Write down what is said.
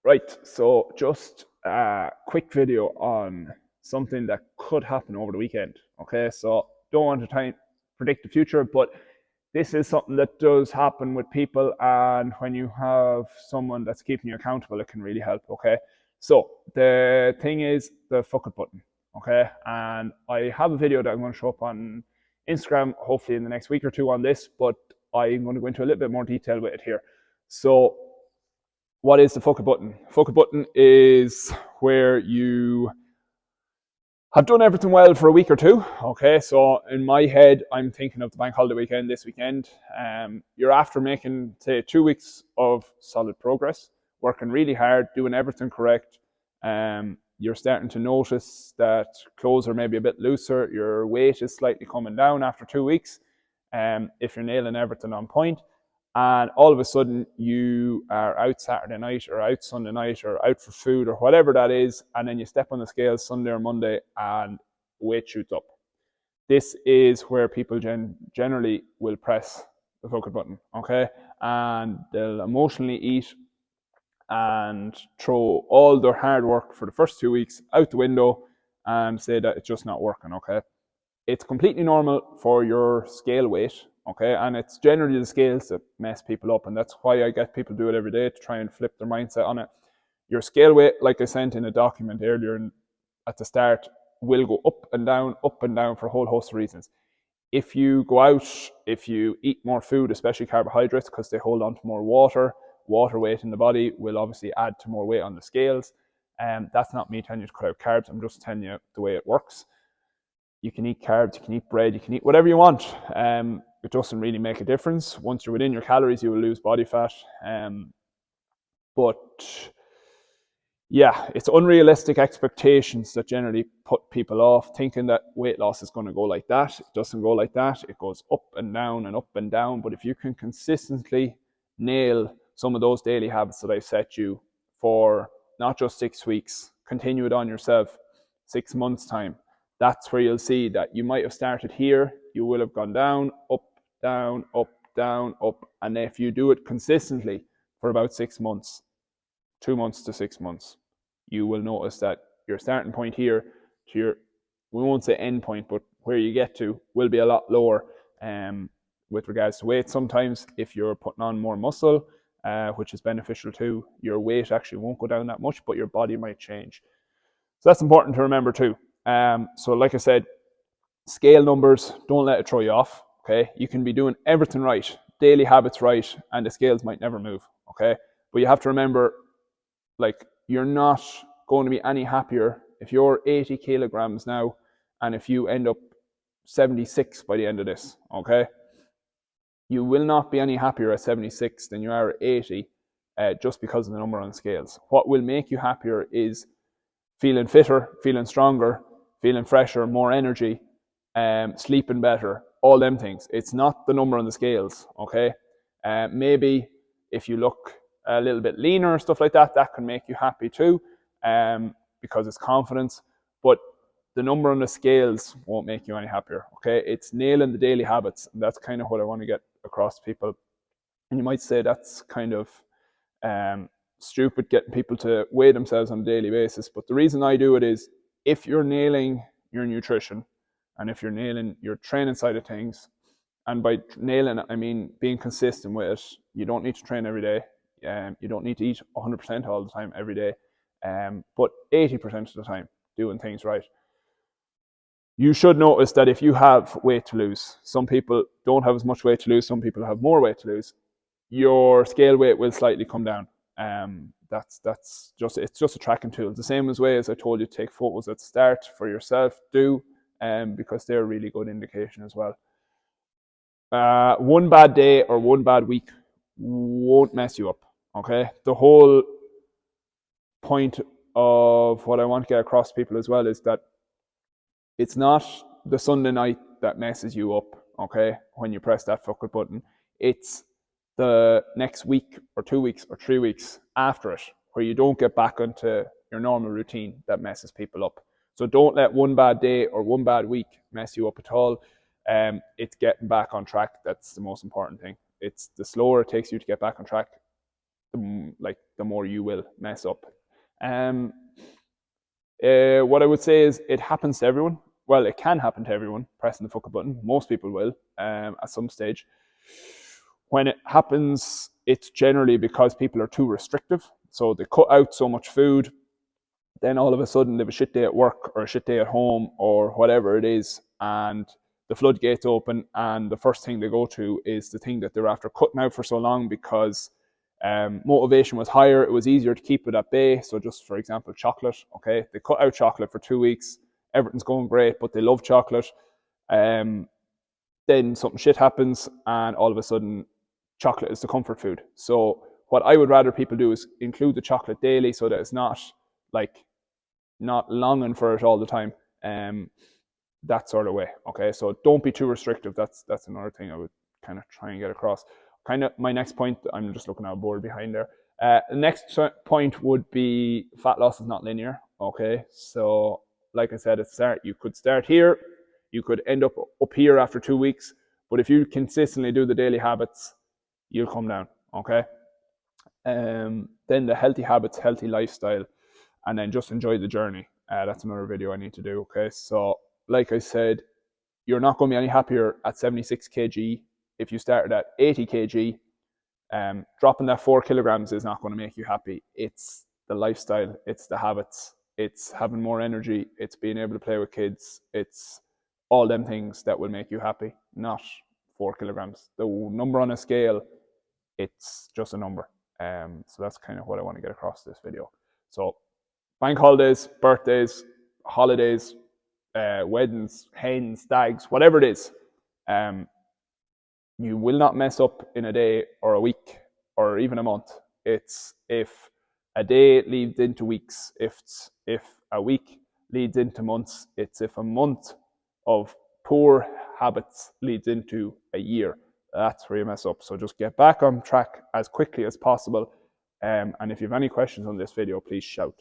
Right, so just a quick video on something that could happen over the weekend. Okay, so don't want to try and predict the future, but this is something that does happen with people, and when you have someone that's keeping you accountable, it can really help. Okay, so the thing is the fuck it button. Okay, and I have a video that I'm going to show up on Instagram, hopefully in the next week or two on this, but I'm going to go into a little bit more detail with it here. So what is the fuck button? Fuck button is where you have done everything well for a week or two. Okay, so in my head, I'm thinking of the bank holiday weekend this weekend. You're after making, say, 2 weeks of solid progress, working really hard, doing everything correct. You're starting to notice that clothes are maybe a bit looser, your weight is slightly coming down after 2 weeks. If you're nailing everything on point, and all of a sudden you are out Saturday night or out Sunday night or out for food or whatever that is, and then you step on the scales Sunday or Monday and weight shoots up. This is where people generally will press the focus button, okay? And they'll emotionally eat and throw all their hard work for the first 2 weeks out the window and say that it's just not working, okay? It's completely normal for your scale weight, okay? And it's generally the scales that mess people up, and that's why I get people do it every day to try and flip their mindset on it. Your scale weight, like I sent in a document earlier at the start, will go up and down for a whole host of reasons. If you go out, if you eat more food, especially carbohydrates, because they hold on to more water weight in the body will obviously add to more weight on the scales. That's not me telling you to cut out carbs. I'm just telling you the way it works. You can eat carbs, you can eat bread, you can eat whatever you want. It doesn't really make a difference. Once you're within your calories, you will lose body fat. But yeah, it's unrealistic expectations that generally put people off thinking that weight loss is going to go like that. It doesn't go like that. It goes up and down and up and down. But if you can consistently nail some of those daily habits that I set you for not just 6 weeks, continue it on yourself 6 months' time, that's where you'll see that you might have started here, you will have gone down, up, down, up, down, up. And if you do it consistently for about 6 months, 2 months to 6 months, you will notice that your starting point here to your, we won't say end point, but where you get to will be a lot lower with regards to weight. Sometimes if you're putting on more muscle, which is beneficial too, your weight actually won't go down that much, but your body might change. So that's important to remember too. So like I said, scale numbers, don't let it throw you off. Okay, you can be doing everything right, daily habits right, and the scales might never move. Okay, but you have to remember, like, you're not going to be any happier if you're 80 kilograms now and if you end up 76 by the end of this. Okay, you will not be any happier at 76 than you are at 80 just because of the number on the scales. What will make you happier is feeling fitter, feeling stronger, feeling fresher, more energy, sleeping better, all them things. It's not the number on the scales, okay? Maybe if you look a little bit leaner, stuff like that, that can make you happy too, because it's confidence. But the number on the scales won't make you any happier, okay? It's nailing the daily habits, and that's kind of what I want to get across to people. And you might say that's kind of stupid getting people to weigh themselves on a daily basis. But the reason I do it is if you're nailing your nutrition and if you're nailing your training side of things, and by nailing it, I mean being consistent with it. You don't need to train every day. You don't need to eat 100% all the time every day, but 80% of the time doing things right. You should notice that if you have weight to lose, some people don't have as much weight to lose, some people have more weight to lose, your scale weight will slightly come down. That's just, it's just a tracking tool. The same as way as I told you to take photos at the start for yourself, do, because they're a really good indication as well. One bad day or one bad week won't mess you up. Okay, the whole point of what I want to get across to people as well is that it's not the Sunday night that messes you up. Okay, when you press that fuck it button, it's the next week or 2 weeks or 3 weeks after it where you don't get back into your normal routine that messes people up. So don't let one bad day or one bad week mess you up at all. It's getting back on track that's the most important thing. It's the slower it takes you to get back on track, the more you will mess up. What I would say is it happens to everyone. Well, it can happen to everyone pressing the fuck button. Most people will at some stage. When it happens, it's generally because people are too restrictive. So they cut out so much food, then all of a sudden they have a shit day at work or a shit day at home or whatever it is, and the floodgates open, and the first thing they go to is the thing that they're after cutting out for so long because motivation was higher. It was easier to keep it at bay. So just for example, chocolate. Okay, they cut out chocolate for 2 weeks. Everything's going great, but they love chocolate. Then something shit happens, and all of a sudden, chocolate is the comfort food. So what I would rather people do is include the chocolate daily, so that it's not longing for it all the time. That sort of way. Okay, so don't be too restrictive. That's another thing I would kind of try and get across. Kind of my next point, I'm just looking at a board behind there. The next point would be fat loss is not linear. Okay, so like I said at the start, you could start here, you could end up here after 2 weeks, but if you consistently do the daily habits, you'll come down. Okay. Then the healthy habits, healthy lifestyle, and then just enjoy the journey. That's another video I need to do. Okay, so like I said, you're not going to be any happier at 76 kg if you started at 80 kg. Dropping that 4 kilograms is not going to make you happy. It's the lifestyle, it's the habits, it's having more energy, it's being able to play with kids, it's all them things that will make you happy, not 4 kilograms. The number on a scale, it's just a number. So that's kind of what I want to get across this video. So bank holidays, birthdays, holidays, weddings, hens, stags, whatever it is, you will not mess up in a day or a week or even a month. It's if a day leads into weeks, if a week leads into months, it's if a month of poor habits leads into a year. That's where you mess up. So just get back on track as quickly as possible. And if you have any questions on this video, please shout.